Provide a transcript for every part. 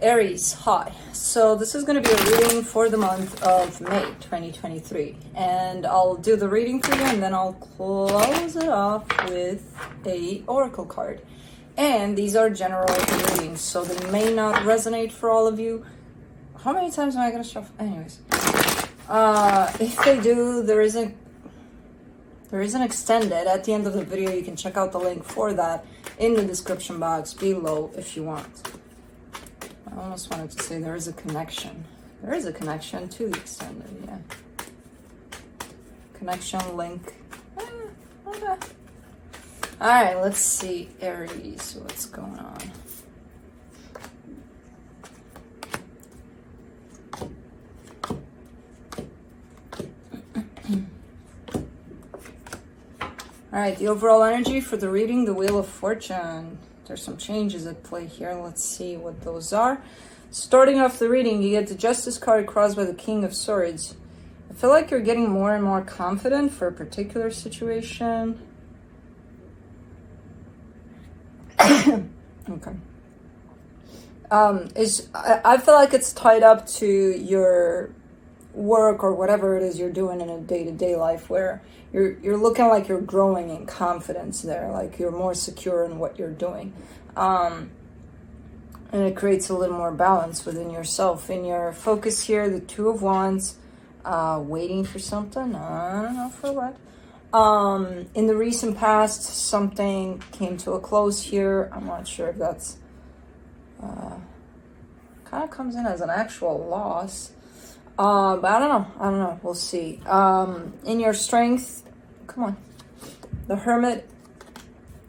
Aries, hi. So this is going to be a reading for the month of May 2023. And I'll do the reading for you and then I'll close it off with a oracle card. And these are general readings, so they may not resonate for all of you. How many times am I going to shuffle? Anyways. If they do, there is an extended. At the end of the video, you can check out the link for that in the description box below if you want. I almost wanted to say there is a connection. There is a connection to the extended, yeah. Connection link. Okay. All right, let's see, Aries, what's going on? All right, the overall energy for the reading, the Wheel of Fortune. There's some changes at play here. Let's see what those are. Starting off the reading, you get the Justice card crossed by the King of Swords. I feel like you're getting more and more confident for a particular situation. Okay. I feel like it's tied up to your work or whatever it is you're doing in a day-to-day life, where you're looking like you're growing in confidence there, like you're more secure in what you're doing, and it creates a little more balance within yourself. In your focus here, the Two of Wands, waiting for something, I don't know for what. In the recent past, something came to a close here. I'm not sure if that's kind of comes in as an actual loss. But I don't know. We'll see. In your strength, come on. The Hermit,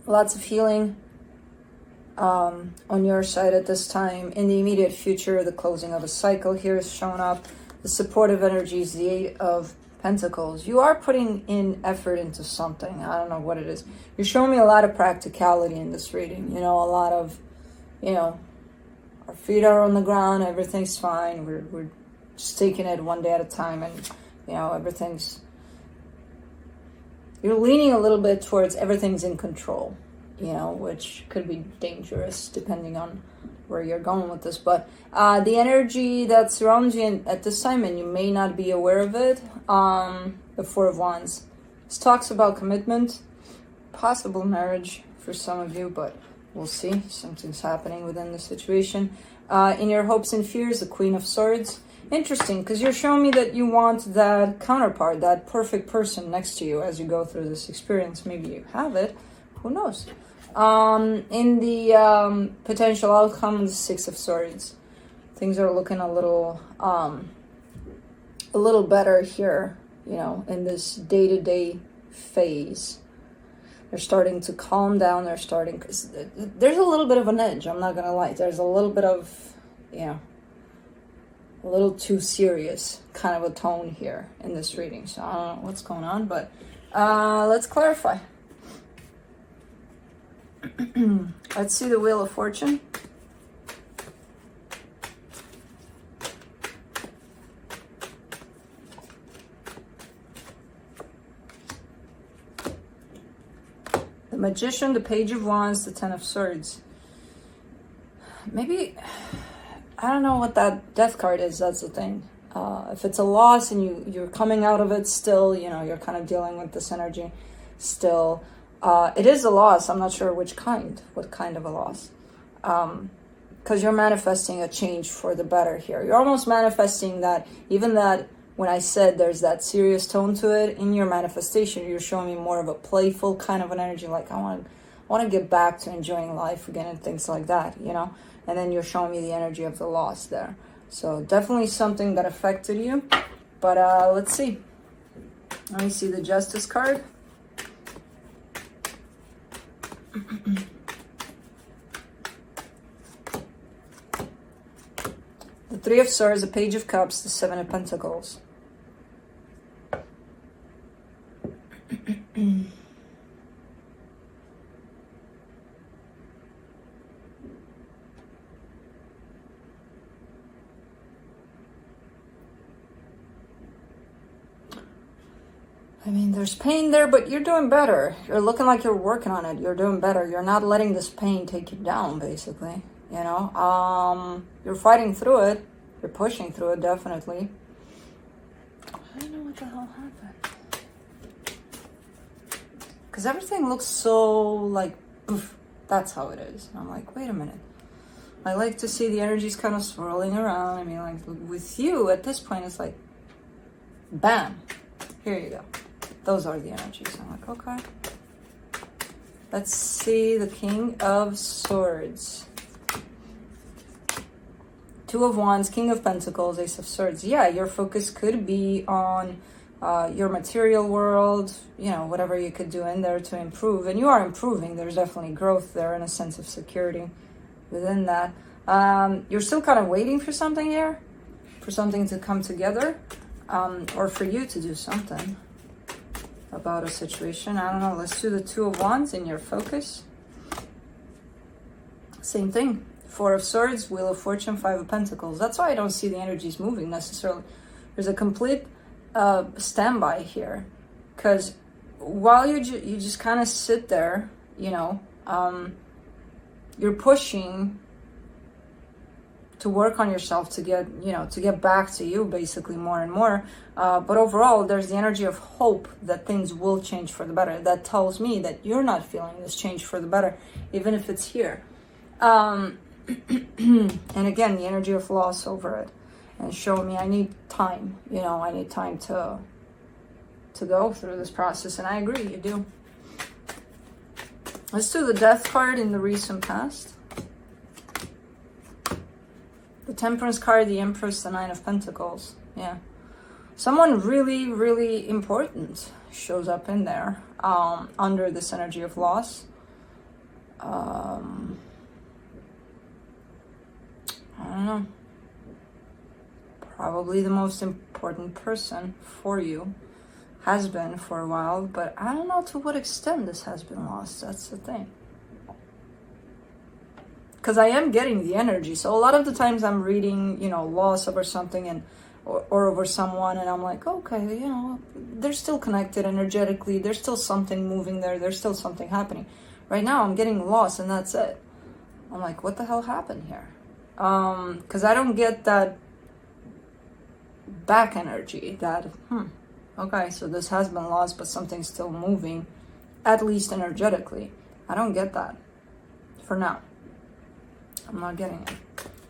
lots of healing on your side at this time. In the immediate future, the closing of a cycle here is showing up. The supportive energies, the Eight of Pentacles. You are putting in effort into something. I don't know what it is. You're showing me a lot of practicality in this reading. You know, a lot of, you know, our feet are on the ground. Everything's fine. We're just taking it one day at a time, and you know, you're leaning a little bit towards everything's in control, you know, which could be dangerous depending on where you're going with this. But the energy that surrounds you at this time, and you may not be aware of it, the Four of Wands. This talks about commitment, possible marriage for some of you, but we'll see. Something's happening within the situation. In your hopes and fears, the Queen of Swords. Interesting, because you're showing me that you want that counterpart, that perfect person next to you as you go through this experience. Maybe you have it. Who knows? In the potential outcome, the Six of Swords. Things are looking a little better here, you know, in this day-to-day phase. They're starting to calm down. They're starting, because there's a little bit of an edge. I'm not going to lie. There's a little bit of, you know, a little too serious kind of a tone here in this reading. So I don't know what's going on, but let's clarify. Let's see the Wheel of Fortune. The Magician, the Page of Wands, the Ten of Swords. Maybe, I don't know what that Death card is. That's the thing. If it's a loss and you're coming out of it still, you know, you're kind of dealing with this energy still. It is a loss. I'm not sure what kind of a loss. Because you're manifesting a change for the better here. You're almost manifesting that, even that when I said there's that serious tone to it, in your manifestation, you're showing me more of a playful kind of an energy. Like, I want to get back to enjoying life again and things like that, you know? And then you're showing me the energy of the loss there. So definitely something that affected you. But let's see. Let me see the Justice card. The Three of Swords, the Page of Cups, the Seven of Pentacles. I mean, there's pain there, but you're doing better. You're looking like you're working on it. You're doing better. You're not letting this pain take you down, basically. you know. You're fighting through it. You're pushing through it, definitely. I don't know what the hell happened. Because everything looks so like, poof, that's how it is. And I'm like, wait a minute. I like to see the energies kind of swirling around. I mean, like with you at this point, it's like, bam, here you go. Those are the energies. I'm like, okay. Let's see the King of Swords. Two of Wands, King of Pentacles, Ace of Swords. Yeah, your focus could be on your material world, you know, whatever you could do in there to improve. And you are improving. There's definitely growth there and a sense of security within that. You're still kind of waiting for something here, for something to come together, or for you to do something about a situation. I don't know. Let's do the Two of Wands in your focus. Same thing. Four of Swords, Wheel of Fortune, Five of Pentacles. That's why I don't see the energies moving necessarily. There's a complete standby here, because while you just kind of sit there, you know, you're pushing to work on yourself to get, you know, to get back to you basically more and more. But overall, there's the energy of hope that things will change for the better. That tells me that you're not feeling this change for the better, even if it's here. And again, the energy of loss over it, and show me I need time, you know, I need time to go through this process. And I agree, you do. Let's do the Death card in the recent past. The Temperance card, the Empress, the Nine of Pentacles. Yeah. Someone really, really important shows up in there, under this energy of loss. I don't know. Probably the most important person for you. Has been for a while, but I don't know to what extent this has been lost. That's the thing. Because I am getting the energy. So a lot of the times I'm reading, you know, loss over something and or over someone, and I'm like, okay, you know, they're still connected energetically. There's still something moving there. There's still something happening. Right now I'm getting lost, and that's it. I'm like, what the hell happened here? Because I don't get that back energy that, okay, so this has been lost, but something's still moving, at least energetically. I don't get that for now. I'm not getting it.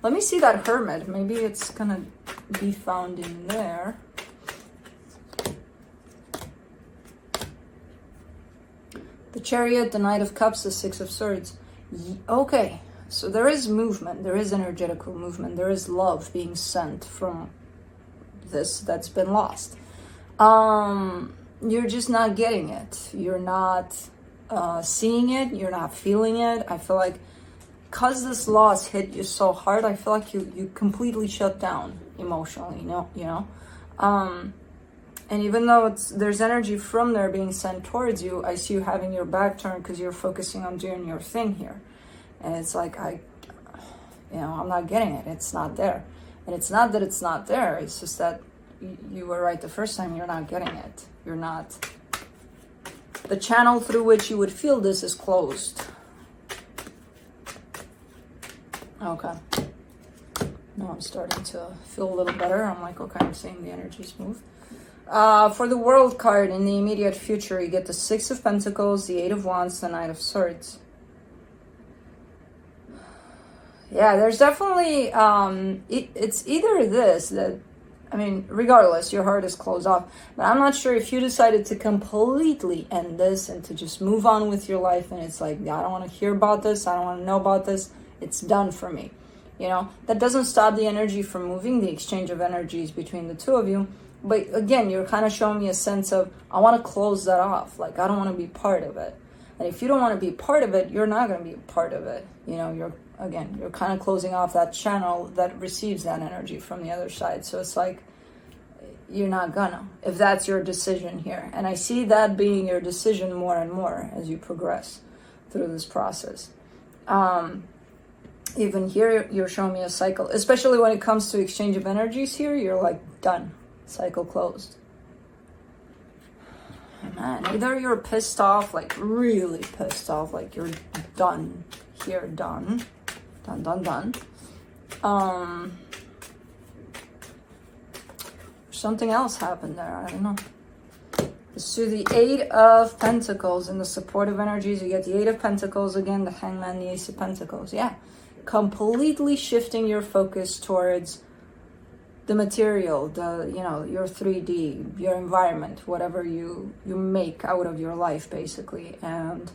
Let me see that Hermit. Maybe it's gonna be found in there. The Chariot, the Knight of Cups, the Six of Swords. Okay, so there is movement. There is energetical movement. There is love being sent from this that's been lost. You're just not getting it. You're not seeing it. You're not feeling it. I feel like because this loss hit you so hard, I feel like you completely shut down emotionally, you know. And even though there's energy from there being sent towards you, I see you having your back turned because you're focusing on doing your thing here. And it's like, I'm not getting it. It's not there. And it's not that it's not there. It's just that you were right the first time. You're not getting it. You're not. The channel through which you would feel this is closed. Okay. Now I'm starting to feel a little better. I'm like, okay, I'm seeing the energies move. For the World card, in the immediate future, you get the Six of Pentacles, the Eight of Wands, the Knight of Swords. Yeah, there's definitely, it's either this, that, I mean, regardless, your heart is closed off. But I'm not sure if you decided to completely end this and to just move on with your life. And it's like, I don't want to hear about this. I don't want to know about this. It's done for me. You know, that doesn't stop the energy from moving, the exchange of energies between the two of you. But again, you're kind of showing me a sense of, I want to close that off. Like, I don't want to be part of it. And if you don't want to be part of it, you're not going to be a part of it. You know, you're kind of closing off that channel that receives that energy from the other side. So it's like, you're not gonna, if that's your decision here. And I see that being your decision more and more as you progress through this process. Even here, you're showing me a cycle, especially when it comes to exchange of energies here, you're like, done, cycle closed. Man, either you're pissed off, like really pissed off, like you're done here, done. Dun, dun, dun. Something else happened there. I don't know. Let's do the Eight of Pentacles. In the supportive energies, you get the Eight of Pentacles again, the Hangman, the Ace of Pentacles. Yeah. Completely shifting your focus towards the material, your 3D, your environment, whatever you make out of your life, basically. And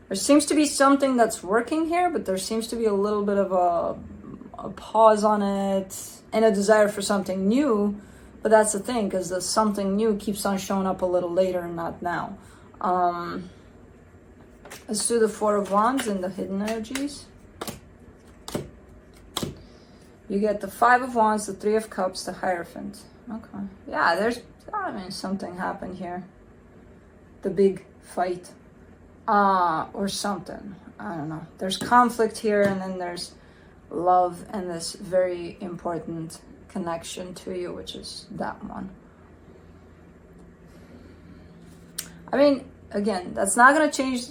there seems to be something that's working here, but there seems to be a little bit of a pause on it and a desire for something new. But that's the thing, because the something new keeps on showing up a little later and not now. Let's do the Four of Wands and the hidden energies. You get the Five of Wands, the Three of Cups, the Hierophant. Okay. Yeah, something happened here. The big fight. Or something. I don't know. There's conflict here, and then there's love and this very important connection to you, which is that one. I mean, again, that's not going to change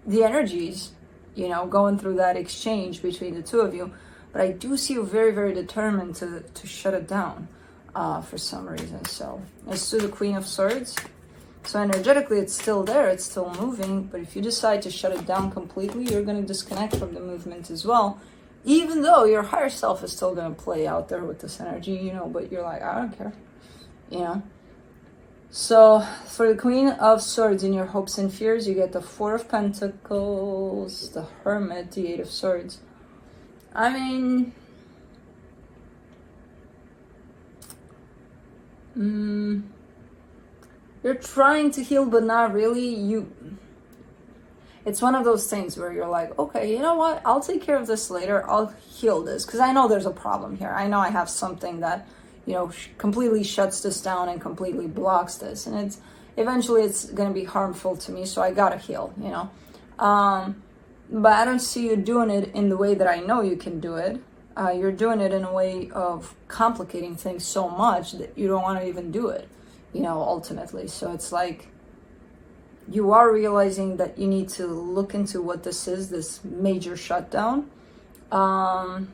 the energies, going through that exchange between the two of you. But I do see you very, very determined to shut it down for some reason. So let's do the Queen of Swords. So energetically, it's still there. It's still moving. But if you decide to shut it down completely, you're going to disconnect from the movement as well. Even though your higher self is still going to play out there with this energy, but you're like, I don't care, So for the Queen of Swords in your hopes and fears, you get the Four of Pentacles, the Hermit, the Eight of Swords. I mean, you're trying to heal, but not really. It's one of those things where you're like, okay, you know what? I'll take care of this later. I'll heal this because I know there's a problem here. I know I have something that, completely shuts this down and completely blocks this. And eventually it's going to be harmful to me. So I got to heal, But I don't see you doing it in the way that I know you can do it. You're doing it in a way of complicating things so much that you don't want to even do it, ultimately. So it's like you are realizing that you need to look into what this is, this major shutdown. But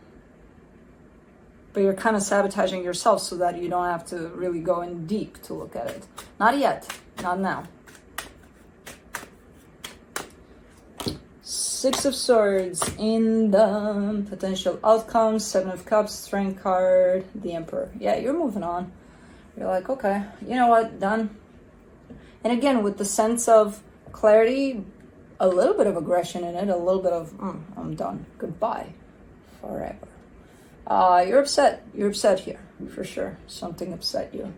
you're kind of sabotaging yourself so that you don't have to really go in deep to look at it. Not yet. Not now. Six of Swords in the potential outcomes. Seven of Cups, Strength card, the Emperor. Yeah, you're moving on. You're like, okay, you know what, done. And again, with the sense of clarity, a little bit of aggression in it, a little bit of, I'm done. Goodbye. Forever. You're upset. You're upset here, for sure. Something upset you.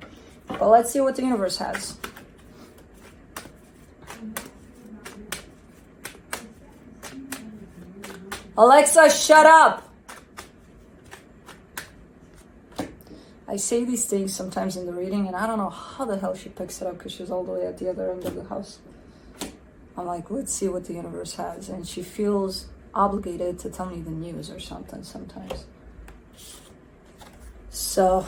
But let's see what the universe has. Alexa, shut up! I say these things sometimes in the reading, and I don't know how the hell she picks it up because she's all the way at the other end of the house. I'm like, let's see what the universe has. And she feels obligated to tell me the news or something sometimes. So,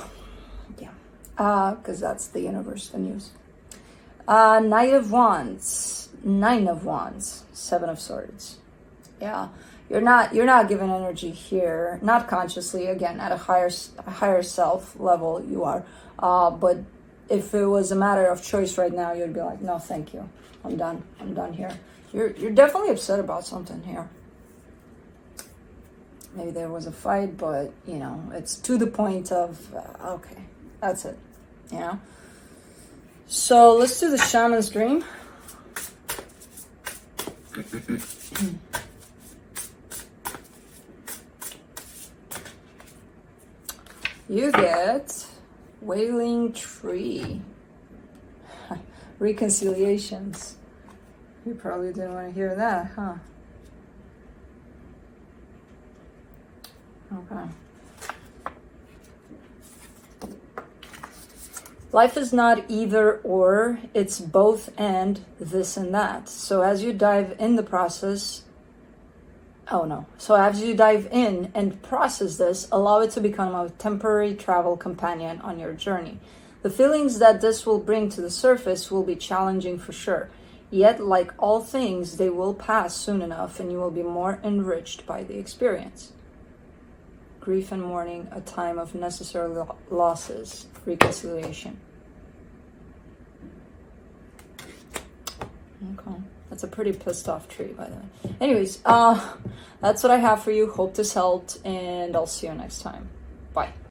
yeah. Because that's the universe, the news. Knight of Wands. Nine of Wands. Seven of Swords. Yeah. You're not given energy here, not consciously. Again, at a higher self level, you are. But if it was a matter of choice right now, you'd be like, no, thank you. I'm done. I'm done here. You're definitely upset about something here. Maybe there was a fight, but it's to the point of okay, that's it. So let's do the Shaman's Dream. You get Wailing Tree. Reconciliations. You probably didn't want to hear that, huh? Okay. Life is not either or, it's both and this and that. So as you dive in the process, So as you dive in and process this, allow it to become a temporary travel companion on your journey. The feelings that this will bring to the surface will be challenging for sure. Yet, like all things, they will pass soon enough, and you will be more enriched by the experience. Grief and mourning, a time of necessary losses, reconciliation. Okay, that's a pretty pissed off tree, by the way. Anyways, that's what I have for you. Hope this helped, and I'll see you next time. Bye.